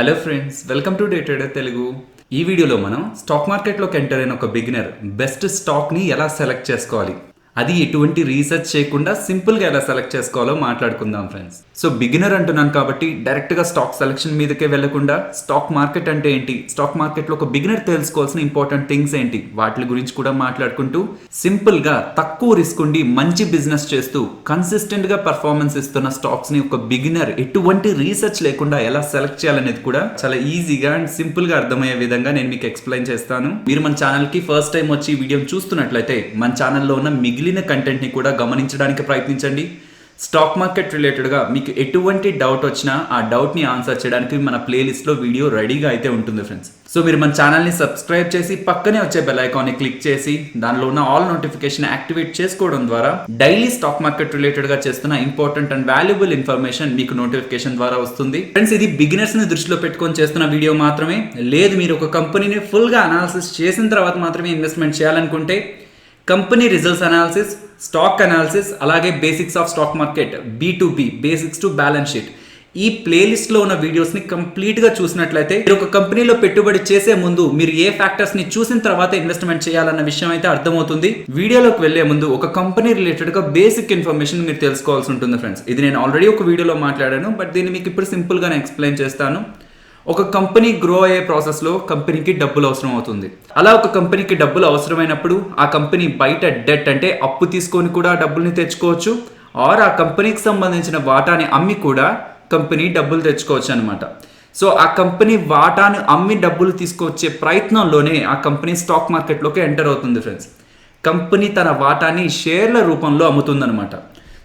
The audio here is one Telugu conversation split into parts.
Hello friends, welcome to day trader Telugu. ఈ వీడియోలో మనం స్టాక్ మార్కెట్లోకి ఎంటర్ అయిన ఒక బిగినర్ బెస్ట్ స్టాక్ని ఎలా సెలెక్ట్ చేసుకోవాలి, అది ఎటువంటి రీసెర్చ్ చేయకుండా సింపుల్గా ఎలా సెలెక్ట్ చేసుకోవాలో మాట్లాడుకుందాం ఫ్రెండ్స్. సో బిగినర్ అంటున్నాను కాబట్టి డైరెక్ట్గా స్టాక్ సెలెక్షన్ మీదకే వెళ్లకుండా స్టాక్ మార్కెట్ అంటే ఏంటి, స్టాక్ మార్కెట్లో ఒక బిగినర్ తెలుసుకోవాల్సిన ఇంపార్టెంట్ థింగ్స్ ఏంటి, వాటి గురించి కూడా మాట్లాడుకుంటూ సింపుల్గా తక్కువ రిస్క్ ఉండి మంచి బిజినెస్ చేస్తూ కన్సిస్టెంట్గా పర్ఫార్మెన్స్ ఇస్తున్న స్టాక్స్ని ఒక బిగినర్ ఎటువంటి రీసెర్చ్ లేకుండా ఎలా సెలెక్ట్ చేయాలనేది కూడా చాలా ఈజీగా అండ్ సింపుల్గా అర్థమయ్యే విధంగా నేను మీకు ఎక్స్ప్లెయిన్ చేస్తాను. మీరు మన ఛానల్కి ఫస్ట్ టైం వచ్చి వీడియో చూస్తున్నట్లయితే మన ఛానల్లో ఉన్న మిగిలిన కంటెంట్ని కూడా గమనించడానికి ప్రయత్నించండి. స్టాక్ మార్కెట్ రిలేటెడ్గా మీకు ఎటువంటి డౌట్ వచ్చినా ఆ డౌట్ని ఆన్సర్ చేయడానికి మన ప్లేలిస్ట్లో వీడియో రెడీగా అయితే ఉంటుంది ఫ్రెండ్స్. సో మీరు మన ఛానల్ని సబ్స్క్రైబ్ చేసి పక్కనే వచ్చే బెల్ ఐకాన్ని క్లిక్ చేసి దానిలో ఉన్న ఆల్ నోటిఫికేషన్ యాక్టివేట్ చేసుకోవడం ద్వారా డైలీ స్టాక్ మార్కెట్ రిలేటెడ్గా చేస్తున్న ఇంపార్టెంట్ అండ్ వాల్యుబుల్ ఇన్ఫర్మేషన్ మీకు నోటిఫికేషన్ ద్వారా వస్తుంది. ఫ్రెండ్స్, ఇది బిగినర్స్ని దృష్టిలో పెట్టుకొని చేస్తున్న వీడియో మాత్రమే. లేదు మీరు ఒక కంపెనీని ఫుల్గా అనాలిసిస్ చేసిన తర్వాత మాత్రమే ఇన్వెస్ట్మెంట్ చేయాలనుకుంటే company results analysis, stock analysis, అలాగే basics of stock market B2B, basics to balance sheet, ఈ ప్లేలిస్ట్లో ఉన్న వీడియోస్ని కంప్లీట్గా చూసినట్లయితే మీరు ఒక కంపెనీలో పెట్టుబడి చేసే ముందు మీరు ఏ ఫ్యాక్టర్స్ని చూసిన తర్వాత ఇన్వెస్ట్మెంట్ చేయాలన్న విషయం అయితే అర్థమవుతుంది. వీడియోలోకి వెళ్లే ముందు ఒక కంపెనీ రిలేటెడ్గా బేసిక్ ఇన్ఫర్మేషన్ మీరు తెలుసుకోవాల్సి ఉంటుంది ఫ్రెండ్స్. ఇది నేను ఆల్రెడీ ఒక వీడియోలో మాట్లాడాను, బట్ దీన్ని మీకు ఇప్పుడు సింపుల్గా ఎక్స్ప్లెయిన్ చేస్తాను. ఒక కంపెనీ గ్రో అయ్యే ప్రాసెస్లో కంపెనీకి డబ్బులు అవసరం అవుతుంది. అలా ఒక కంపెనీకి డబ్బులు అవసరమైనప్పుడు ఆ కంపెనీ బయట డెట్ అంటే అప్పు తీసుకొని కూడా డబ్బుల్ని తెచ్చుకోవచ్చు, ఆర్ ఆ కంపెనీకి సంబంధించిన వాటాని అమ్మి కూడా కంపెనీ డబ్బులు తెచ్చుకోవచ్చు అనమాట. సో ఆ కంపెనీ వాటాను అమ్మి డబ్బులు తీసుకొచ్చే ప్రయత్నంలోనే ఆ కంపెనీ స్టాక్ మార్కెట్లోకి ఎంటర్ అవుతుంది ఫ్రెండ్స్. కంపెనీ తన వాటాని షేర్ల రూపంలో అమ్ముతుందన్నమాట.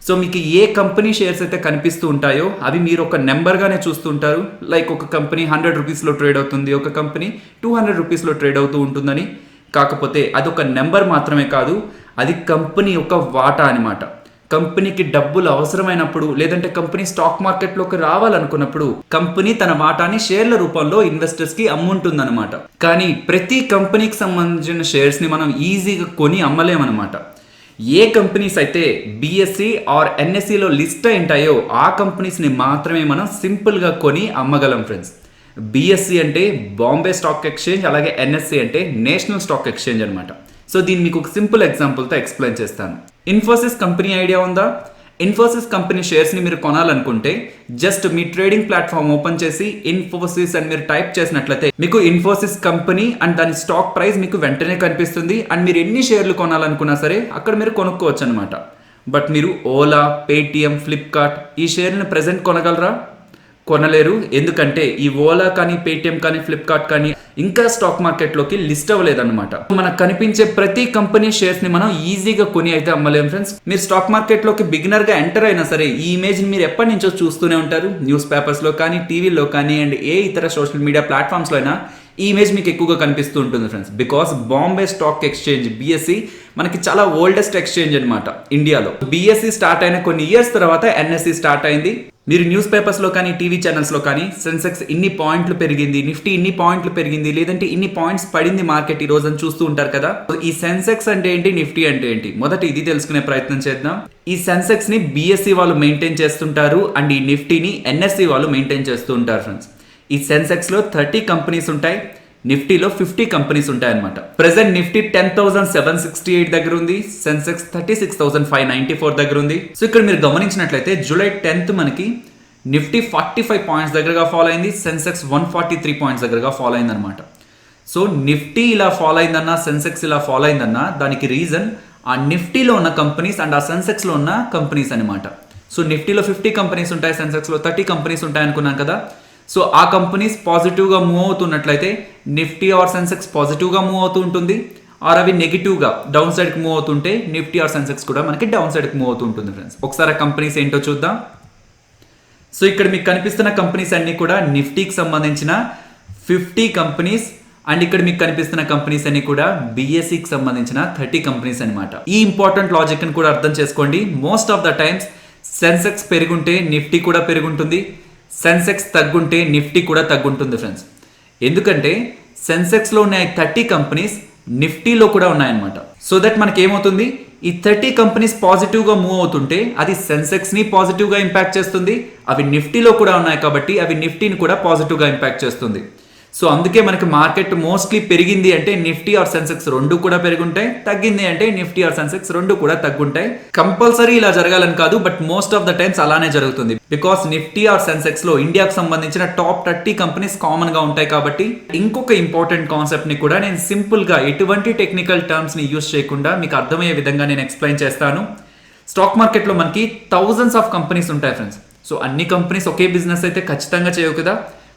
సో మీకు ఏ కంపెనీ షేర్స్ అయితే కనిపిస్తూ ఉంటాయో అవి మీరు ఒక నెంబర్గానే చూస్తుంటారు. లైక్ ఒక కంపెనీ 100 రూపీస్లో ట్రేడ్ అవుతుంది, ఒక కంపెనీ 200 రూపీస్లో ట్రేడ్ అవుతూ ఉంటుందని. కాకపోతే అదొక నెంబర్ మాత్రమే కాదు, అది కంపెనీ యొక్క వాటా అనమాట. కంపెనీకి డబ్బులు అవసరమైనప్పుడు లేదంటే కంపెనీ స్టాక్ మార్కెట్లోకి రావాలనుకున్నప్పుడు కంపెనీ తన వాటాని షేర్ల రూపంలో ఇన్వెస్టర్స్కి అమ్ముంటుందన్నమాట. కానీ ప్రతి కంపెనీకి సంబంధించిన షేర్స్ని మనం ఈజీగా కొని అమ్మలేమన్నమాట. ఏ కంపెనీస్ అయితే BSE ఆర్ NSEలో లిస్ట్ అయి ఉంటాయో ఆ కంపెనీస్ని మాత్రమే మనం సింపుల్గా కొని అమ్మగలం ఫ్రెండ్స్. BSE అంటే బాంబే స్టాక్ ఎక్స్చేంజ్, అలాగే NSE అంటే నేషనల్ స్టాక్ ఎక్స్చేంజ్ అనమాట. సో దీన్ని మీకు ఒక సింపుల్ ఎగ్జాంపుల్తో ఎక్స్ప్లెయిన్ చేస్తాను. ఇన్ఫోసిస్ కంపెనీ ఐడియా ఉందా? ఇన్ఫోసిస్ కంపెనీ షేర్స్ని మీరు కొనాలనుకుంటే జస్ట్ మీ ట్రేడింగ్ ప్లాట్ఫామ్ ఓపెన్ చేసి ఇన్ఫోసిస్ అని మీరు టైప్ చేసినట్లయితే మీకు ఇన్ఫోసిస్ కంపెనీ అండ్ దాని స్టాక్ ప్రైస్ మీకు వెంటనే కనిపిస్తుంది. అండ్ మీరు ఎన్ని షేర్లు కొనాలనుకున్నా సరే అక్కడ మీరు కొనుక్కోవచ్చు అనమాట. బట్ మీరు ఓలా, పేటిఎం, ఫ్లిప్కార్ట్ ఈ షేర్లను ప్రెజెంట్ కొనగలరా? కొనలేరు. ఎందుకంటే ఈ ఓలా కానీ, పేటిఎం కానీ, ఫ్లిప్కార్ట్ కానీ ఇంకా స్టాక్ మార్కెట్లోకి లిస్ట్ అవ్వలేదన్నమాట. మనకు కనిపించే ప్రతి కంపెనీ షేర్స్ని మనం ఈజీగా కొని అయితే అమ్మలేము ఫ్రెండ్స్. మీరు స్టాక్ మార్కెట్లోకి బిగినర్గా ఎంటర్ అయినా సరే ఈ ఇమేజ్ని మీరు ఎప్పటి నుంచో చూస్తూనే ఉంటారు. న్యూస్ పేపర్స్లో కానీ, టీవీలో కానీ, అండ్ ఏ ఇతర సోషల్ మీడియా ప్లాట్ఫామ్స్లో అయినా ఈ ఇమేజ్ మీకు ఎక్కువగా కనిపిస్తూ ఉంటుంది friends. Because Bombay stock exchange BSE మనకి చాలా ఓల్డెస్ట్ ఎక్స్చేంజ్ అనమాట ఇండియాలో. BSE స్టార్ట్ అయిన కొన్ని ఇయర్స్ తర్వాత NSE స్టార్ట్ అయింది. మీరు న్యూస్ పేపర్స్లో కానీ, టీవీ ఛానల్స్లో కానీ సెన్సెక్స్ ఇన్ని పాయింట్లు పెరిగింది, నిఫ్టీ ఇన్ని పాయింట్లు పెరిగింది, లేదంటే ఇన్ని పాయింట్స్ పడింది మార్కెట్ ఈ రోజు అని చూస్తూ ఉంటారు కదా. ఈ సెన్సెక్స్ అంటే ఏంటి, నిఫ్టీ అంటే ఏంటి, మొదట ఇది తెలుసుకునే ప్రయత్నం చేద్దాం. ఈ సెన్సెక్స్ ని BSE వాళ్ళు మెయింటైన్ చేస్తుంటారు అండ్ ఈ నిఫ్టీని NSE వాళ్ళు మెయింటైన్ చేస్తూ ఉంటారు ఫ్రెండ్స్. ఈ సెన్సెక్స్లో 30 కంపెనీస్ ఉంటాయి, నిఫ్టీలో 50 కంపెనీస్ ఉంటాయి అనమాట. ప్రెసెంట్ నిఫ్టీ 10,768 దగ్గర ఉంది, సెన్సెక్స్ 36,594 దగ్గర ఉంది. సో ఇక్కడ మీరు గమనించినట్లయితే జూలై 10th మనకి నిఫ్టీ 45 పాయింట్స్ దగ్గరగా ఫాలో అయింది, సెన్సెక్స్ 143 పాయింట్స్ దగ్గరగా ఫాలో అయింది అనమాట. సో నిఫ్టీ ఇలా ఫాలో అయిందన్నా, సెన్సెక్స్ ఇలా ఫాలో అయిందన్నా దానికి రీజన్ ఆ నిఫ్టీలో ఉన్న కంపెనీస్ అండ్ ఆ సెన్సెక్స్లో ఉన్న కంపెనీస్ అనమాట. సో నిఫ్టీలో 50 కంపెనీస్ ఉంటాయి, సెన్సెక్స్లో 30 కంపెనీస్ ఉంటాయి అనుకున్నాం కదా. సో ఆ కంపెనీస్ పాజిటివ్గా మూవ్ అవుతున్నట్లయితే నిఫ్టీ ఆర్ సెన్సెక్స్ పాజిటివ్గా మూవ్ అవుతూ ఉంటుంది, ఆర్ అవి నెగిటివ్గా డౌన్ సైడ్కి మూవ్ అవుతుంటే నిఫ్టీ ఆర్ సెన్సెక్స్ కూడా మనకి డౌన్ సైడ్కి మూవ్ అవుతూ ఉంటుంది ఫ్రెండ్స్. ఒకసారి ఆ కంపెనీస్ ఏంటో చూద్దాం. సో ఇక్కడ మీకు కనిపిస్తున్న కంపెనీస్ అన్నీ కూడా నిఫ్టీకి సంబంధించిన 50 కంపెనీస్ అండ్ ఇక్కడ మీకు కనిపిస్తున్న కంపెనీస్ అన్ని కూడా BSEకి సంబంధించిన 30 కంపెనీస్ అనమాట. ఈ ఇంపార్టెంట్ లాజిక్ని కూడా అర్థం చేసుకోండి. Most of the times Sensex పెరుగుంటే నిఫ్టీ కూడా పెరుగుంటుంది, సెన్సెక్స్ తగ్గుంటే నిఫ్టీ కూడా తగ్గుంటుంది ఫ్రెండ్స్. ఎందుకంటే సెన్సెక్స్లో ఉన్న 30 కంపెనీస్ నిఫ్టీలో కూడా ఉన్నాయన్నమాట. సో దట్ మనకి ఏమవుతుంది, ఈ 30 కంపెనీస్ పాజిటివ్గా మూవ్ అవుతుంటే అది సెన్సెక్స్ని పాజిటివ్గా ఇంపాక్ట్ చేస్తుంది. అవి నిఫ్టీలో కూడా ఉన్నాయి కాబట్టి అవి నిఫ్టీని కూడా పాజిటివ్గా ఇంపాక్ట్ చేస్తుంది. సో అందుకే మనకి మార్కెట్ మోస్ట్లీ పెరిగింది అంటే నిఫ్టీ ఆర్ సెన్సెక్స్ రెండు కూడా పెరుగుంటాయి, తగ్గింది అంటే నిఫ్టీ ఆర్ సెన్సెక్స్ రెండు కూడా తగ్గుంటాయి. కంపల్సరీ ఇలా జరగాలని కాదు, but most of the times అలానే జరుగుతుంది. బికాస్ నిఫ్టీ ఆర్ సెన్సెక్స్ లో ఇండియాకు సంబంధించిన టాప్ 30 కంపెనీస్ కామన్ గా ఉంటాయి కాబట్టి. ఇంకొక ఇంపార్టెంట్ కాన్సెప్ట్ ని కూడా నేను సింపుల్ గా ఎటువంటి టెక్నికల్ టర్మ్స్ ని యూజ్ చేయకుండా మీకు అర్థమయ్యే విధంగా నేను ఎక్స్ప్లెయిన్ చేస్తాను. స్టాక్ మార్కెట్ లో మనకి థౌజండ్స్ ఆఫ్ కంపెనీస్ ఉంటాయి ఫ్రెండ్స్. సో అన్ని కంపెనీస్ ఒకే బిజినెస్ అయితే ఖచ్చితంగా చేయవు కదా.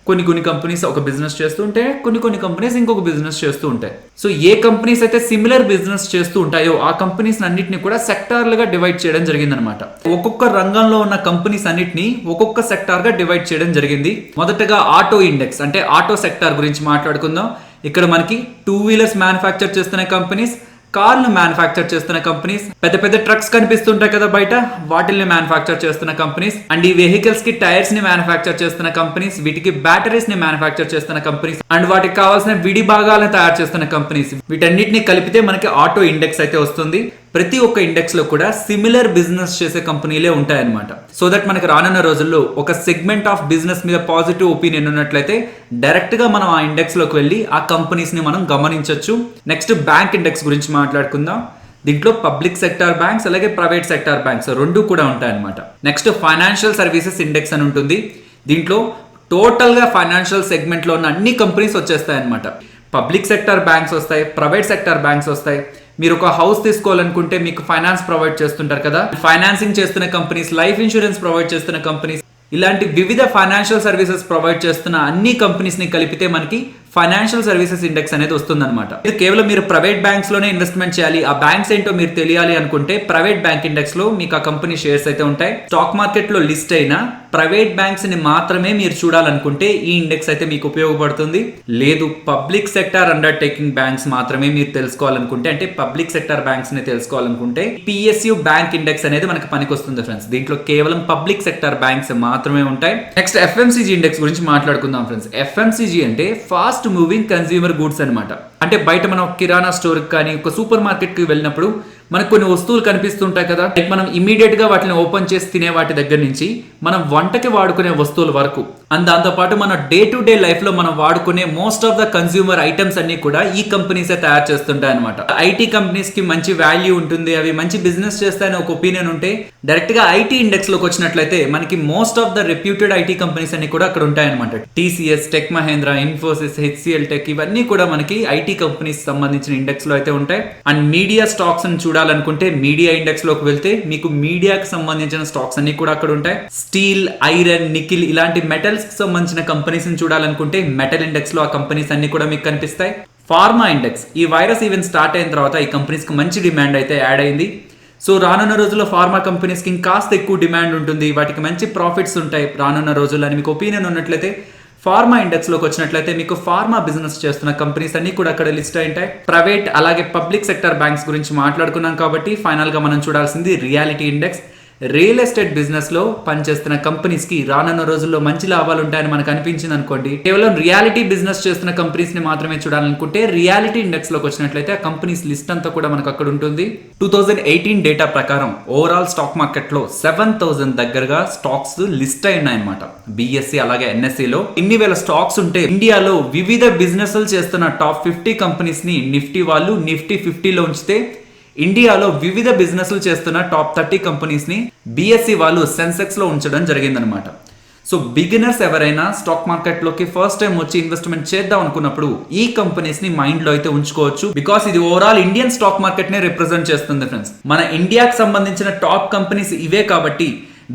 కొన్ని కంపెనీస్ ఒక బిజినెస్ చేస్తూ ఉంటే కొన్ని కంపెనీస్ ఇంకొక బిజినెస్ చేస్తూ ఉంటాయి. సో ఏ కంపెనీస్ అయితే సిమిలర్ బిజినెస్ చేస్తూ ఉంటాయో ఆ కంపెనీస్ అన్నిటిని కూడా సెక్టార్లుగా డివైడ్ చేయడం జరిగిందనమాట. ఒక్కొక్క రంగంలో ఉన్న కంపెనీస్ అన్నిటిని ఒక్కొక్క సెక్టార్ గా డివైడ్ చేయడం జరిగింది. మొదటగా ఆటో ఇండెక్స్ అంటే ఆటో సెక్టార్ గురించి మాట్లాడుకుందాం. ఇక్కడ మనకి 2 వీలర్స్ మ్యానుఫ్యాక్చర్ చేస్తున్న కంపెనీస్, కార్లు మ్యానుఫ్యాక్చర్ చేస్తున్న కంపెనీస్, పెద్ద ట్రక్స్ కనిపిస్తుంటాయి కదా బయట, వాటిల్ని మ్యానుఫ్యాక్చర్ చేస్తున్న కంపెనీస్, అండ్ ఈ వెహికల్స్ కి టైర్స్ ని మ్యానుఫ్యాక్చర్ చేస్తున్న కంపెనీస్, వీటికి బ్యాటరీస్ ని మ్యానుఫ్యాక్చర్ చేస్తున్న కంపెనీస్, అండ్ వాటికి కావాల్సిన విడి భాగాలను తయారు చేస్తున్న కంపెనీస్, వీటన్నిటిని కలిపితే మనకి ఆటో ఇండెక్స్ అయితే వస్తుంది. ప్రతి ఒక్క ఇండెక్స్ లో కూడా సిమిలర్ బిజినెస్ చేసే కంపెనీలే ఉంటాయన్నమాట. సో దట్ మనకి రానున్న రోజుల్లో ఒక సెగ్మెంట్ ఆఫ్ బిజినెస్ మీద పాజిటివ్ ఒపీనియన్ ఉన్నట్లయితే డైరెక్ట్ గా మనం ఆ ఇండెక్స్ లోకి వెళ్ళి ఆ కంపెనీస్ ని మనం గమనించవచ్చు. నెక్స్ట్ బ్యాంక్ ఇండెక్స్ గురించి మాట్లాడుకుందాం. దీంట్లో పబ్లిక్ సెక్టార్ బ్యాంక్స్ అలాగే ప్రైవేట్ సెక్టార్ బ్యాంక్స్ రెండు కూడా ఉంటాయన్నమాట. నెక్స్ట్ ఫైనాన్షియల్ సర్వీసెస్ ఇండెక్స్ అని ఉంటుంది. దీంట్లో టోటల్ గా ఫైనాన్షియల్ సెగ్మెంట్ లో ఉన్న అన్ని కంపెనీస్ వచ్చేస్తాయి అనమాట. పబ్లిక్ సెక్టార్ బ్యాంక్స్ వస్తాయి, ప్రైవేట్ సెక్టార్ బ్యాంక్స్ వస్తాయి. మీరు ఒక హౌస్ తీసుకోవాలనుకుంటే మీకు ఫైనాన్స్ ప్రొవైడ్ చేస్తుంటారు కదా, ఫైనాన్సింగ్ చేస్తున్న కంపెనీస్, లైఫ్ ఇన్సూరెన్స్ ప్రొవైడ్ చేస్తున్న కంపెనీస్, ఇలాంటి వివిధ ఫైనాన్షియల్ సర్వీసెస్ ప్రొవైడ్ చేస్తున్న అన్ని కంపెనీస్ ని కలిపితే మనకి ఫైనాన్షియల్ సర్వీసెస్ ఇండెక్స్ అనేది వస్తుంది అనమాట. ఇది కేవలం మీరు ప్రైవేట్ బ్యాంక్స్ లోనే ఇన్వెస్ట్మెంట్ చేయాలి, ఆ బ్యాంక్స్ ఏంటో మీరు తెలియాలి అనుకుంటే ప్రైవేట్ బ్యాంక్ ఇండెక్స్ లో మీకు ఆ కంపెనీ షేర్స్ అయితే ఉంటాయి. స్టాక్ మార్కెట్ లో లిస్ట్ అయిన ప్రైవేట్ బ్యాంక్స్ ని మాత్రమే మీరు చూడాలనుకుంటే ఈ ఇండెక్స్ అయితే మీకు ఉపయోగపడుతుంది. లేదు పబ్లిక్ సెక్టార్ అండర్టేకింగ్ బ్యాంక్స్ మాత్రమే మీరు తెలుసుకోవాలనుకుంటే, అంటే పబ్లిక్ సెక్టార్ బ్యాంక్స్ ని తెలుసుకోవాలనుకుంటే పిఎస్యు బ్యాంక్ ఇండెక్స్ అనేది మనకి పనికొస్తుంది ఫ్రెండ్స్. దీంట్లో కేవలం పబ్లిక్ సెక్టార్ బ్యాంక్స్ మాత్రమే ఉంటాయి. నెక్స్ట్ ఎఫ్ఎంసీజీ ఇండెక్స్ గురించి మాట్లాడుకుందాం ఫ్రెండ్స్. ఎఫ్ఎంసీజీ అంటే ఫాస్ట్ మూవింగ్ కన్స్యూమర్ గూడ్స్ అనమాట. అంటే బయట మనం కిరాణా స్టోర్ కానీ ఒక సూపర్ మార్కెట్ కి వెళ్ళినప్పుడు మనకు కొన్ని వస్తువులు కనిపిస్తుంటాయి కదా, లైక్ మనం ఇమీడియట్ గా వాటిని ఓపెన్ చేసి తినే వాటి దగ్గర నుంచి మనం వంటకి వాడుకునే వస్తువుల వరకు, అండ్ దాంతో పాటు మన డే టు డే లైఫ్ లో మనం వాడుకునే most of the consumer items అన్ని కూడా ఈ కంపెనీసే తయారు చేస్తుంటాయి అనమాట. ఐటీ కంపెనీస్ కి మంచి వాల్యూ ఉంటుంది, అవి మంచి బిజినెస్ చేస్తాయని ఒక ఒపీనియన్ ఉంటే డైరెక్ట్ గా ఐటీ ఇండెక్స్ లోకి వచ్చినట్లయితే మనకి most of the reputed IT companies అన్ని కూడా అక్కడ ఉంటాయన్నమాట. TCS, tech Mahindra, Infosys, HCL tech, ఇవన్నీ కూడా మనకి ఐటీ కంపెనీస్ సంబంధించిన ఇండెక్స్ లో అయితే ఉంటాయి. అండ్ మీడియా స్టాక్స్ ని చూడాలనుకుంటే మీడియా ఇండెక్స్ లోకి వెళ్తే మీకు మీడియాకి సంబంధించిన స్టాక్స్ అన్ని కూడా అక్కడ ఉంటాయి. స్టీల్, ఐరన్, నికిల్ ఇలాంటి మెటల్స్ కి సంబంధించిన కంపెనీస్ ని చూడాలనుకుంటే మెటల్ ఇండెక్స్ లో ఆ కంపెనీస్ అన్ని కూడా మీకు కనిపిస్తాయి. ఫార్మా ఇండెక్స్, ఈ వైరస్ ఈవెంట్ స్టార్ట్ అయిన తర్వాత ఈ కంపెనీస్ కి మంచి డిమాండ్ అయితే యాడ్ అయింది. సో రానున్న రోజుల్లో ఫార్మా కంపెనీస్ కి ఇంకాస్త ఎక్కువ డిమాండ్ ఉంటుంది, వాటికి మంచి ప్రాఫిట్స్ ఉంటాయి రానున్న రోజుల్లో అని మీకు ఒపీనియన్ ఉన్నట్లయితే ఫార్మా ఇండెక్స్ లోకి వచ్చినట్లయితే మీకు ఫార్మా బిజినెస్ చేస్తున్న కంపెనీస్ అన్ని కూడా అక్కడ లిస్ట్ అయి ఉంటాయి. ప్రైవేట్ అలాగే పబ్లిక్ సెక్టర్ బ్యాంక్స్ గురించి మాట్లాడుకున్నాం కాబట్టి ఫైనల్ గా మనం చూడాల్సింది reality index. Real estate business లో పనిచేస్తున్న కంపెనీస్ కి రానున్న రోజుల్లో మంచి లాభాలు ఉంటాయని మనకు అనిపించింది అనుకోండి, కేవలం రియాలిటీ బిజినెస్ చేస్తున్న కంపెనీస్ ని మాత్రమే చూడాలనుకుంటే రియాలిటీ ఇండెక్స్ లోకి వచ్చినట్లయితే ఆ కంపెనీస్ లిస్ట్ అంతా కూడా మనకు అక్కడ ఉంటుంది. 2018 డేటా ప్రకారం ఓవరాల్ స్టాక్ మార్కెట్ లో 7,000 దగ్గరగా స్టాక్స్ లిస్ట్ అయి ఉన్నాయన్నమాట. బిఎస్సి అలాగే ఎన్ఎస్సి లో ఇన్ని వేల స్టాక్స్ ఉంటే ఇండియాలో వివిధ బిజినెస్ చేస్తున్న టాప్ 50 కంపెనీస్ ని నిఫ్టీ వాళ్ళు నిఫ్టీ 50 లో ఉంచితే ఇండియాలో వివిధ బిజినెస్లు చేస్తున్న టాప్ 30 కంపెనీస్ ని బిఎస్సి వాళ్ళు సెన్సెక్స్ లో ఉంచడం జరిగిందనమాట. సో బిగినర్స్ ఎవరైనా స్టాక్ మార్కెట్ లోకి ఫస్ట్ టైం వచ్చి ఇన్వెస్ట్మెంట్ చేద్దాం అనుకున్నప్పుడు ఈ కంపెనీస్ ని మైండ్ లో అయితే ఉంచుకోవచ్చు. బికాస్ ఇది ఓవరాల్ ఇండియన్ స్టాక్ మార్కెట్ ని రిప్రజెంట్ చేస్తుంది ఫ్రెండ్స్. మన ఇండియాకి సంబంధించిన టాప్ కంపెనీస్ ఇవే కాబట్టి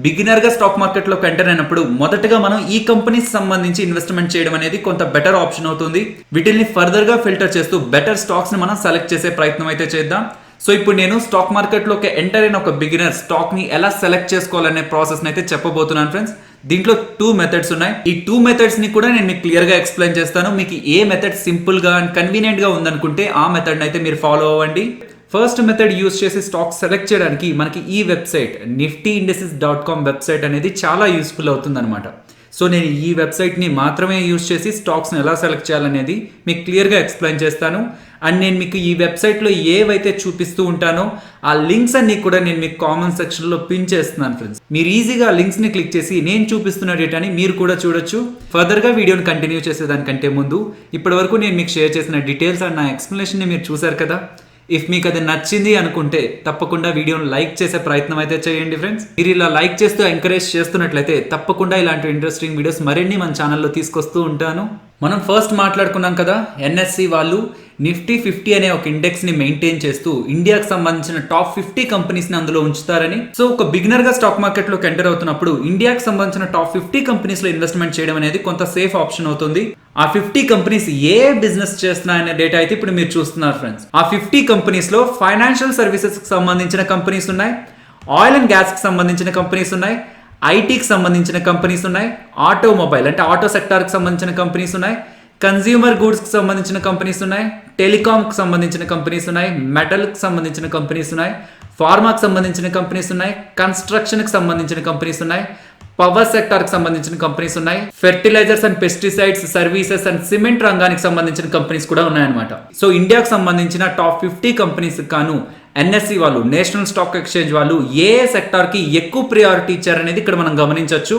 బిగినర్ గా స్టాక్ మార్కెట్ లోకి ఎంటర్ అయినప్పుడు మొదటగా మనం ఈ కంపెనీస్ సంబంధించి ఇన్వెస్ట్మెంట్ చేయడం అనేది కొంత బెటర్ ఆప్షన్ అవుతుంది. వీటిని ఫర్దర్ గా ఫిల్టర్ చేస్తూ బెటర్ స్టాక్స్ ని మనం సెలెక్ట్ చేసే ప్రయత్నం అయితే చేద్దాం. సో ఇప్పుడు నేను స్టాక్ మార్కెట్ లోకి ఎంటర్ అయిన ఒక బిగినర్ స్టాక్ ని ఎలా సెలెక్ట్ చేసుకోవాలనే ప్రాసెస్ అయితే చెప్పబోతున్నాను ఫ్రెండ్స్. దీంట్లో 2 మెథడ్స్ ఉన్నాయి. ఈ 2 మెథడ్స్ ని కూడా నేను మీకు క్లియర్ గా ఎక్స్ప్లెయిన్ చేస్తాను. మీకు ఏ మెథడ్ సింపుల్ గా అండ్ కన్వీనియంట్ గా ఉందనుకుంటే ఆ మెథడ్ అయితే మీరు ఫాలో అవ్వండి. ఫస్ట్ మెథడ్ యూజ్ చేసి స్టాక్ సెలెక్ట్ చేయడానికి మనకి ఈ వెబ్సైట్ niftyindices.com వెబ్సైట్ అనేది చాలా యూస్ఫుల్ అవుతుంది అనమాట. సో నేను ఈ వెబ్సైట్ని మాత్రమే యూజ్ చేసి స్టాక్స్ని ఎలా సెలెక్ట్ చేయాలనేది మీకు క్లియర్గా ఎక్స్ప్లెయిన్ చేస్తాను. అండ్ నేను మీకు ఈ వెబ్సైట్లో ఏవైతే చూపిస్తూ ఉంటానో ఆ లింక్స్ అన్ని కూడా నేను మీకు కామెంట్ సెక్షన్లో పిన్ చేస్తున్నాను ఫ్రెండ్స్. మీరు ఈజీగా ఆ లింక్స్ని క్లిక్ చేసి నేను చూపిస్తున్న డేటాని మీరు కూడా చూడొచ్చు. ఫర్దర్గా వీడియోని కంటిన్యూ చేసేదానికంటే ముందు ఇప్పటి వరకు నేను మీకు షేర్ చేసిన డీటెయిల్స్ అండ్ నా ఎక్స్ప్లెనేషన్ని మీరు చూసారు కదా. ఇఫ్ మీకు అది నచ్చింది అనుకుంటే తప్పకుండా వీడియోని లైక్ చేసే ప్రయత్నం అయితే చేయండి ఫ్రెండ్స్. మీరు ఇలా లైక్ చేస్తూ ఎంకరేజ్ చేస్తున్నట్లయితే తప్పకుండా ఇలాంటి ఇంట్రెస్టింగ్ వీడియోస్ మరిన్ని మన ఛానల్లో తీసుకొస్తూ ఉంటాను. మనం ఫస్ట్ మాట్లాడుకున్నాం కదా, ఎన్ఎస్సి వాళ్ళు నిఫ్టీ 50 అనే ఒక ఇండెక్స్ ని మెయింటైన్ చేస్తూ ఇండియాకి సంబంధించిన టాప్ 50 కంపెనీస్ ని అందులో ఉంచుతారని. సో ఒక బిగినర్ గా స్టాక్ మార్కెట్ లోకి ఎంటర్ అవుతున్నప్పుడు ఇండియాకి సంబంధించిన టాప్ 50 కంపెనీస్ లో ఇన్వెస్ట్మెంట్ చేయడం అనేది కొంత సేఫ్ ఆప్షన్ అవుతుంది. ఆ 50 కంపెనీస్ ఏ బిజినెస్ చేస్తున్నాయనే డేటా అయితే ఇప్పుడు మీరు చూస్తున్నారు ఫ్రెండ్స్. ఆ 50 కంపెనీస్ లో ఫైనాన్షియల్ సర్వీసెస్ కి సంబంధించిన కంపెనీస్ ఉన్నాయి, ఆయిల్ అండ్ గ్యాస్ కి సంబంధించిన కంపెనీస్ ఉన్నాయి, ఐటీకి సంబంధించిన కంపెనీస్ ఉన్నాయి, ఆటోమొబైల్ అంటే ఆటో సెక్టార్కి సంబంధించిన కంపెనీస్ ఉన్నాయి, కన్స్యూమర్ గూడ్స్కి సంబంధించిన కంపెనీస్ ఉన్నాయి, టెలికామ్కి సంబంధించిన కంపెనీస్ ఉన్నాయి, మెటల్కి సంబంధించిన కంపెనీస్ ఉన్నాయి, ఫార్మాకి సంబంధించిన కంపెనీస్ ఉన్నాయి, కన్స్ట్రక్షన్కి సంబంధించిన కంపెనీస్ ఉన్నాయి, పవర్ సెక్టార్కి సంబంధించిన కంపెనీస్ ఉన్నాయి, fertilizers and pesticides services and cement రంగానికి సంబంధించిన కంపెనీస్ కూడా ఉన్నాయన్నమాట. సో ఇండియాకి సంబంధించిన టాప్ 50 కంపెనీస్ కాను ఎన్ఎస్సి వాళ్ళు, నేషనల్ స్టాక్ ఎక్స్చేంజ్ వాళ్ళు ఏ సెక్టార్కి ఎక్కువ ప్రియారిటీ ఇచ్చారనేది ఇక్కడ మనం గమనించవచ్చు.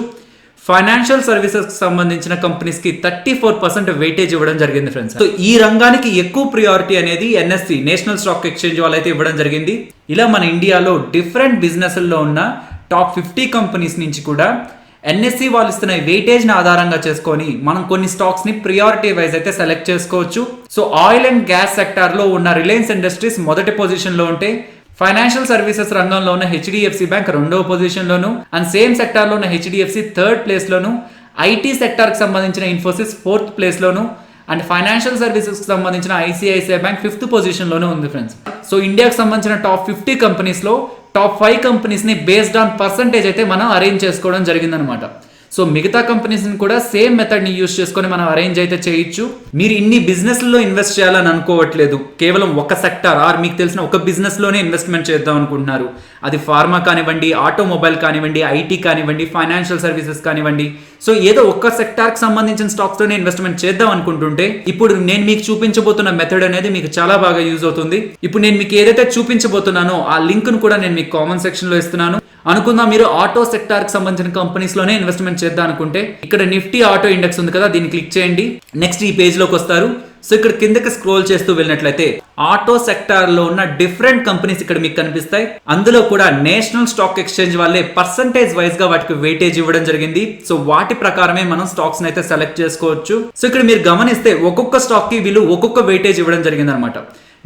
ఫైనాన్షియల్ సర్వీసెస్ కి సంబంధించిన కంపెనీస్ కి 34% వెయిటేజ్ ఇవ్వడం జరిగింది ఫ్రెండ్స్. సో ఈ రంగానికి ఎక్కువ ప్రియారిటీ అనేది ఎన్ఎస్సి, నేషనల్ స్టాక్ ఎక్స్చేంజ్ వాళ్ళు అయితే ఇవ్వడం జరిగింది. ఇలా మన ఇండియాలో డిఫరెంట్ బిజినెస్ల్లో ఉన్న టాప్ 50 కంపెనీస్ నుంచి కూడా ఎన్ఎస్సి వాళ్ళు ఇస్తున్న వెయిటేజ్ ని ఆధారంగా చేసుకొని మనం కొన్ని స్టాక్స్ ని ప్రియారిటీ వైజ్ అయితే సెలెక్ట్ చేసుకోవచ్చు. So oil and gas sector లో ఉన్న రిలయన్స్ ఇండస్ట్రీస్ మొదటి పొజిషన్ లో ఉంటే, ఫైనాన్షియల్ సర్వీసెస్ రంగంలో ఉన్న హెచ్డిఎఫ్సి బ్యాంక్ రెండవ position loan, and same sector లో ఉన్న HDFC third place loan, IT sector కి సంబంధించిన Infosys 4th place loan, and financial services కి సంబంధించిన ఐసిఐసిఐ బ్యాంక్ 5th పొజిషన్ లోనే ఉంది ఫ్రెండ్స్. సో ఇండియాకి సంబంధించిన టాప్ 50 కంపెనీస్ లో టాప్ 5 కంపెనీస్ ని బేస్డ్ ఆన్ పర్సంటేజ్ అయితే మనం అరేంజ్ చేసుకోవడం జరిగిందనమాట. సో మిగతా కంపెనీస్ని కూడా సేమ్ మెథడ్ని యూస్ చేసుకొని మనం అరేంజ్ అయితే చేయొచ్చు. మీరు ఇన్ని బిజినెస్లో ఇన్వెస్ట్ చేయాలని అనుకోవట్లేదు, కేవలం ఒక సెక్టార్ ఆర్ మీకు తెలిసిన ఒక బిజినెస్లోనే ఇన్వెస్ట్మెంట్ చేద్దాం అనుకుంటున్నారు. అది ఫార్మా కానివ్వండి, ఆటోమొబైల్ కానివ్వండి, ఐటీ కానివ్వండి, ఫైనాన్షియల్ సర్వీసెస్ కానివ్వండి. సో ఏదో ఒక్క సెక్టార్కి సంబంధించిన స్టాక్స్తోనే ఇన్వెస్ట్మెంట్ చేద్దాం అనుకుంటుంటే ఇప్పుడు నేను మీకు చూపించబోతున్న మెథడ్ అనేది మీకు చాలా బాగా యూజ్ అవుతుంది. ఇప్పుడు నేను మీకు ఏదైతే చూపించబోతున్నానో ఆ లింక్ను కూడా నేను మీకు కామెంట్ సెక్షన్లో ఇస్తున్నాను. అనుకుందాం మీరు ఆటో సెక్టార్కి సంబంధించిన కంపెనీస్లోనే ఇన్వెస్ట్మెంట్ చేద్దాం అనుకుంటే ఇక్కడ నిఫ్టీ ఆటో ఇండెక్స్ ఉంది కదా, దీన్ని క్లిక్ చేయండి. నెక్స్ట్ ఈ పేజ్లోకి వస్తారు. సో ఇక్కడ కిందకి స్క్రోల్ చేస్తూ వెళ్ళినట్లయితే ఆటో సెక్టార్ లో ఉన్న డిఫరెంట్ కంపెనీస్ ఇక్కడ మీకు కనిపిస్తాయి. అందులో కూడా నేషనల్ స్టాక్ ఎక్స్చేంజ్ వాళ్ళే పర్సంటేజ్ వైజ్ గా వాటికి వెయిటేజ్ ఇవ్వడం జరిగింది. సో వాటి ప్రకారమే మనం స్టాక్స్ అయితే సెలెక్ట్ చేసుకోవచ్చు. సో ఇక్కడ మీరు గమనిస్తే ఒక్కొక్క స్టాక్ కి వీళ్ళు ఒక్కొక్క వెయిటేజ్ ఇవ్వడం జరిగింది అనమాట.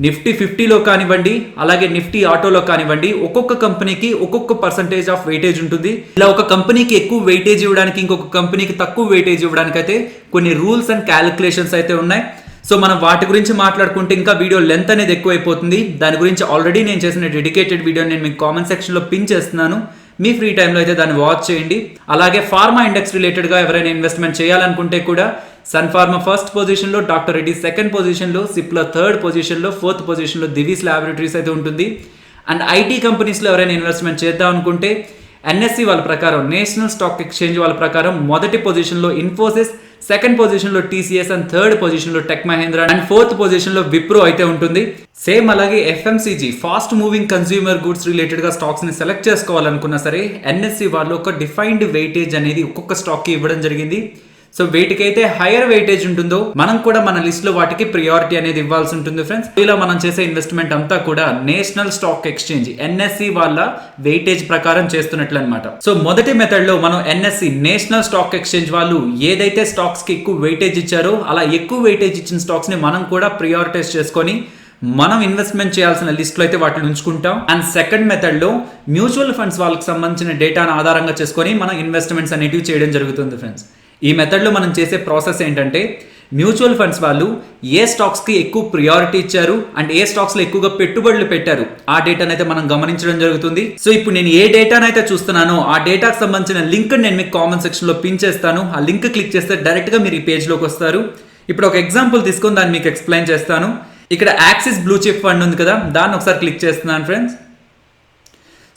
నిఫ్టీ 50లో కానివ్వండి, అలాగే నిఫ్టీ ఆటోలో కానివ్వండి, ఒక్కొక్క కంపెనీకి ఒక్కొక్క పర్సంటేజ్ ఆఫ్ వెయిటేజ్ ఉంటుంది. ఇలా ఒక కంపెనీకి ఎక్కువ వెయిటేజ్ ఇవ్వడానికి, ఇంకొక కంపెనీకి తక్కువ వెయిటేజ్ ఇవ్వడానికి అయితే కొన్ని రూల్స్ అండ్ క్యాలిక్యులేషన్స్ అయితే ఉన్నాయి. సో మనం వాటి గురించి మాట్లాడుకుంటే ఇంకా వీడియో లెంత్ అనేది ఎక్కువైపోతుంది. దాని గురించి ఆల్రెడీ నేను చేసిన డెడికేటెడ్ వీడియో నేను మీకు కామెంట్ సెక్షన్లో పిన్ చేస్తున్నాను. మీ ఫ్రీ టైంలో అయితే దాన్ని వాచ్ చేయండి. అలాగే ఫార్మా ఇండెక్స్ రిలేటెడ్గా ఎవరైనా ఇన్వెస్ట్మెంట్ చేయాలనుకుంటే కూడా సన్ ఫార్మా 1st పొజిషన్లో, డాక్టర్ రెడ్డి 2nd పొజిషన్లో, సిప్లా 3rd పొజిషన్లో, 4th పొజిషన్లో దివీస్ ల్యాబొరేటరీస్ అయితే ఉంటుంది. అండ్ ఐటీ కంపెనీస్లో ఎవరైనా ఇన్వెస్ట్మెంట్ చేద్దాం అనుకుంటే ఎన్ఎస్సి వాళ్ళ ప్రకారం, నేషనల్ స్టాక్ ఎక్స్చేంజ్ వాళ్ళ ప్రకారం మొదటి పొజిషన్లో ఇన్ఫోసిస్, 2nd పొజిషన్లో టీసీఎస్, అండ్ 3rd పొజిషన్లో టెక్ మహేంద్ర, అండ్ 4th పొజిషన్లో విప్రో అయితే ఉంటుంది. సేమ్ అలాగే FMCG, fast moving consumer goods రిలేటెడ్గా స్టాక్స్ని సెలెక్ట్ చేసుకోవాలనుకున్నా సరే ఎన్ఎస్సి వాళ్ళు ఒక డిఫైన్డ్ వెయిటేజ్ అనేది ఒక్కొక్క స్టాక్కి ఇవ్వడం జరిగింది. సో వీటికైతే హైయర్ వెయిటేజ్ ఉంటుందో మనం కూడా మన లిస్ట్ లో వాటికి ప్రియారిటీ అనేది ఇవ్వాల్సి ఉంటుంది ఫ్రెండ్స్. ఇలా మనం చేసే ఇన్వెస్ట్మెంట్ అంతా కూడా నేషనల్ స్టాక్ ఎక్స్చేంజ్ ఎన్ఎస్సి వాళ్ళ వెయిటేజ్ ప్రకారం చేస్తున్నట్లు అనమాట. సో మొదటి మెథడ్ లో మనం ఎన్ఎస్సి, నేషనల్ స్టాక్ ఎక్స్చేంజ్ వాళ్ళు ఏదైతే స్టాక్స్ కి ఎక్కువ వెయిటేజ్ ఇచ్చారో అలా ఎక్కువ వెయిటేజ్ ఇచ్చిన స్టాక్స్ ని మనం కూడా ప్రియారిటైజ్ చేసుకొని మనం ఇన్వెస్ట్మెంట్ చేయాల్సిన లిస్ట్లో అయితే వాటిని ఉంచుకుంటాం. అండ్ సెకండ్ మెథడ్ లో మ్యూచువల్ ఫండ్స్ వాళ్ళకి సంబంధించిన డేటాను ఆధారంగా చేసుకొని మనం ఇన్వెస్ట్మెంట్స్ అనేటివి చేయడం జరుగుతుంది ఫ్రెండ్స్. ఈ మెథడ్లో మనం చేసే ప్రాసెస్ ఏంటంటే మ్యూచువల్ ఫండ్స్ వాళ్ళు ఏ స్టాక్స్కి ఎక్కువ ప్రియారిటీ ఇచ్చారు అండ్ ఏ స్టాక్స్లో ఎక్కువగా పెట్టుబడులు పెట్టారు ఆ డేటాను అయితే మనం గమనించడం జరుగుతుంది. సో ఇప్పుడు నేను ఏ డేటానైతే చూస్తున్నానో ఆ డేటాకు సంబంధించిన లింక్ నేను మీకు కామెంట్ సెక్షన్లో పిన్ చేస్తాను. ఆ లింక్ క్లిక్ చేస్తే డైరెక్ట్గా మీరు ఈ పేజ్లోకి వస్తారు. ఇప్పుడు ఒక ఎగ్జాంపుల్ తీసుకొని దాన్ని మీకు ఎక్స్ప్లెయిన్ చేస్తాను. ఇక్కడ యాక్సిస్ బ్లూ చిప్ ఫండ్ ఉంది కదా, దాన్ని ఒకసారి క్లిక్ చేస్తున్నాను ఫ్రెండ్స్.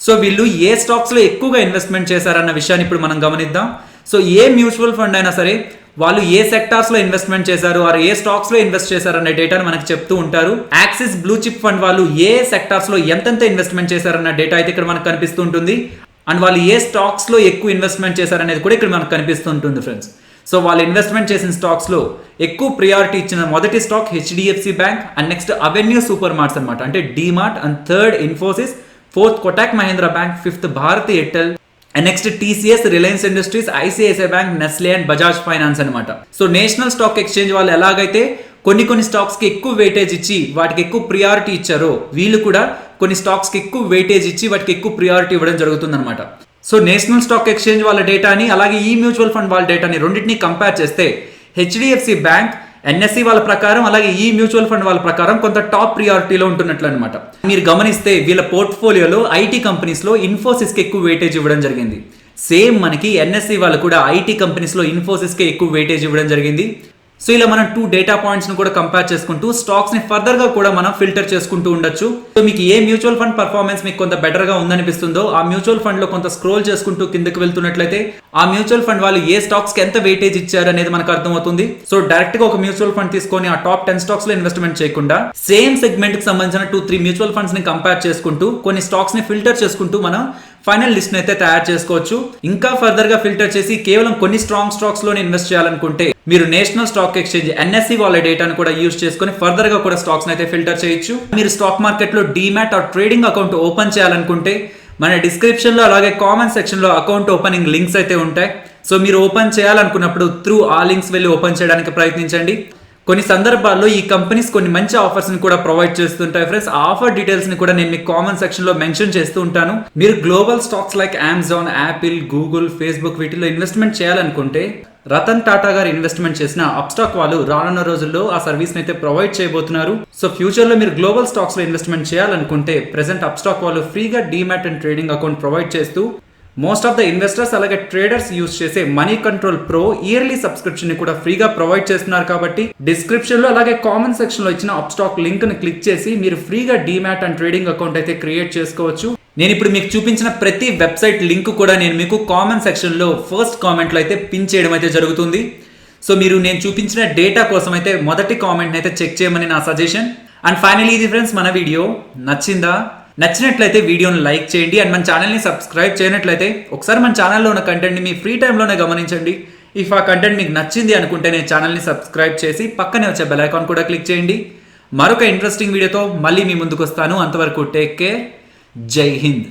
సో వీళ్ళు ఏ స్టాక్స్లో ఎక్కువగా ఇన్వెస్ట్మెంట్ చేశారన్న విషయాన్ని ఇప్పుడు మనం గమనిద్దాం. సో ఏ మ్యూచువల్ ఫండ్ అయినా సరే వాళ్ళు ఏ సెక్టార్స్ లో ఇన్వెస్ట్మెంట్ చేశారు ఆర్ ఏ స్టాక్స్ లో ఇన్వెస్ట్ చేశారు అనే డేటాను మనకు చెప్తూ ఉంటారు. యాక్సిస్ బ్లూ చిప్ ఫండ్ వాళ్ళు ఏ సెక్టార్స్ లో ఎంతెంత ఇన్వెస్ట్మెంట్ చేశారన్న డేటా అయితే ఇక్కడ మనకు కనిపిస్తూ ఉంటుంది. అండ్ వాళ్ళు ఏ స్టాక్స్ లో ఎక్కువ ఇన్వెస్ట్మెంట్ చేశారనేది కూడా ఇక్కడ మనకు కనిపిస్తూ ఉంటుంది ఫ్రెండ్స్. సో వాళ్ళు ఇన్వెస్ట్మెంట్ చేసిన స్టాక్స్ లో ఎక్కువ ప్రియారిటీ ఇచ్చిన మొదటి stock HDFC bank, and next Avenue Supermarts అనమాట, అంటే DMart, and third Infosys, fourth Kotak Mahindra bank, fifth Bharti Airtel, and next TCS, Reliance Industries, ICICI bank, Nestle and Bajaj Finance అనమాట. సో నేషనల్ స్టాక్ ఎక్స్చేంజ్ వాళ్ళు ఎలాగైతే కొన్ని స్టాక్స్ కి ఎక్కువ వెయిటేజ్ ఇచ్చి వాటికి ఎక్కువ ప్రియారిటీ ఇచ్చారో, వీళ్ళు కూడా కొన్ని స్టాక్స్ కి ఎక్కువ వెయిటేజ్ ఇచ్చి వాటికి ఎక్కువ ప్రియారిటీ ఇవ్వడం జరుగుతుంది అనమాట. సో నేషనల్ స్టాక్ ఎక్స్చేంజ్ వాళ్ళ డేటాని అలాగే ఈ మ్యూచువల్ ఫండ్ వాళ్ళ డేటాని రెండింటిని కంపేర్ చేస్తే హెచ్డిఎఫ్సి బ్యాంక్ ఎన్ఎస్సి వాళ్ళ ప్రకారం అలాగే ఈ మ్యూచువల్ ఫండ్ వాళ్ళ ప్రకారం కొంత టాప్ ప్రియారిటీలో ఉంటున్నట్లు అనమాట. మీరు గమనిస్తే వీళ్ళ పోర్ట్ఫోలియోలో ఐటీ కంపెనీస్ లో ఇన్ఫోసిస్ కి ఎక్కువ వెయిటేజ్ ఇవ్వడం జరిగింది. సేమ్ మనకి ఎన్ఎస్సి వాళ్ళు కూడా ఐటీ కంపెనీస్ లో ఇన్ఫోసిస్ కి ఎక్కువ వెయిటేజ్ ఇవ్వడం జరిగింది. సో ఇలా మనం 2 డేటా పాయింట్స్ ను కూడా కంపేర్ చేసుకుంటూ స్టాక్స్ ని ఫర్దర్ గా కూడా మనం ఫిల్టర్ చేసుకుంటూ ఉండొచ్చు. సో మీకు ఏ మ్యూచువల్ ఫండ్ పర్ఫార్మెన్స్ మీకు కొంత బెటర్ గా ఉందనిపిస్తుందో ఆ మ్యూచువల్ ఫండ్ లో కొంత స్క్రోల్ చేసుకుంటూ కిందకి వెళ్తున్నట్లయితే ఆ మ్యూచువల్ ఫండ్ వాళ్ళు ఏ స్టాక్స్ కి ఎంత వెయిటేజ్ ఇచ్చారు అనేది మనకు అర్థమవుతుంది. సో డైరెక్ట్ గా ఒక మ్యూచువల్ ఫండ్ తీసుకొని ఆ టాప్ 10 స్టాక్స్ లో ఇన్వెస్ట్మెంట్ చేయకుండా సేమ్ సెగ్మెంట్ కి సంబంధించిన 2-3 మ్యూచువల్ ఫండ్స్ ని కంపేర్ చేసుకుంటూ కొన్ని స్టాక్స్ ని ఫిల్టర్ చేసుకుంటూ మనం ఫైనల్ లిస్ట్ అయితే తయారు చేసుకోవచ్చు. ఇంకా ఫర్దర్ గా ఫిల్టర్ చేసి కేవలం కొన్ని స్ట్రాంగ్ స్టాక్స్ లోనే ఇన్వెస్ట్ చేయాలనుకుంటే మీరు నేషనల్ స్టాక్ ఎక్స్చేంజ్ ఎన్ఎస్సి వాళ్ళ డేటాను కూడా యూజ్ చేసుకొని ఫర్దర్ గా కూడా స్టాక్స్ అయితే ఫిల్టర్ చేయొచ్చు. మీరు స్టాక్ మార్కెట్ లో demat or trading account open చేయాలనుకుంటే మన డిస్క్రిప్షన్ లో అలాగే కామెంట్ సెక్షన్ లో అకౌంట్ ఓపెనింగ్ లింక్స్ అయితే ఉంటాయి. సో మీరు ఓపెన్ చేయాలనుకున్నప్పుడు త్రూ ఆ లింక్స్ వెళ్ళి ఓపెన్ చేయడానికి ప్రయత్నించండి. కొన్ని సందర్భాల్లో ఈ కంపెనీస్ కొన్ని మంచి ఆఫర్స్ ని కూడా ప్రొవైడ్ చేస్తుంటాయి ఫ్రెండ్స్. ఆ ఆఫర్ డీటెయిల్స్ ని కూడా నేను మీకు కామెంట్ సెక్షన్ లో మెన్షన్ చేస్తూ ఉంటాను. మీరు global stocks like Amazon, Apple, Google, Facebook వీటిలో ఇన్వెస్ట్మెంట్ చేయాలనుకుంటే రతన్ టాటా గారు ఇన్వెస్ట్మెంట్ చేసిన అప్స్టాక్ వాళ్ళు రానున్న రోజుల్లో ఆ సర్వీస్ అయితే ప్రొవైడ్ చేయబోతున్నారు. సో ఫ్యూచర్ లో మీరు గ్లోబల్ స్టాక్స్ లో ఇన్వెస్ట్మెంట్ చేయాలనుకుంటే ప్రెసెంట్ అప్స్టాక్ వాళ్ళు ఫ్రీగా demat and trading account provide చేస్తూ మోస్ట్ ఆఫ్ ద ఇన్వెస్టర్స్ అలాగే ట్రేడర్స్ యూజ్ చేసే money control pro yearly subscription ని కూడా ఫ్రీగా ప్రొవైడ్ చేస్తున్నారు. కాబట్టి డిస్క్రిప్షన్ లో అలాగే కామెంట్ సెక్షన్ లో ఇచ్చిన అప్స్టాక్ లింక్ ని క్లిక్ చేసి మీరు ఫ్రీగా డీమ్యాట్ అండ్ ట్రేడింగ్ అకౌంట్ అయితే క్రియేట్ చేసుకోవచ్చు. నేను ఇప్పుడు మీకు చూపించిన ప్రతి వెబ్సైట్ లింక్ కూడా నేను మీకు కామెంట్ సెక్షన్ లో ఫస్ట్ కామెంట్ లో అయితే పిన్ చేయడం అయితే జరుగుతుంది. సో మీరు నేను చూపించిన డేటా కోసం అయితే మొదటి కామెంట్ అయితే చెక్ చేయమని నా సజెషన్. అండ్ ఫైనలీ ఇది ఫ్రెండ్స్ మన వీడియో నచ్చినట్లయితే వీడియోని లైక్ చేయండి. అండ్ మన ఛానల్ని సబ్స్క్రైబ్ చేయనట్లయితే ఒకసారి మన ఛానల్లో ఉన్న కంటెంట్ని మీ ఫ్రీ టైంలోనే గమనించండి. ఇఫ్ ఆ కంటెంట్ మీకు నచ్చింది అనుకుంటే నేను ఛానల్ని సబ్స్క్రైబ్ చేసి పక్కనే వచ్చే బెల్ ఐకాన్ కూడా క్లిక్ చేయండి. మరొక ఇంట్రెస్టింగ్ వీడియోతో మళ్ళీ మీ ముందుకు వస్తాను. అంతవరకు టేక్ కేర్. జై హింద్.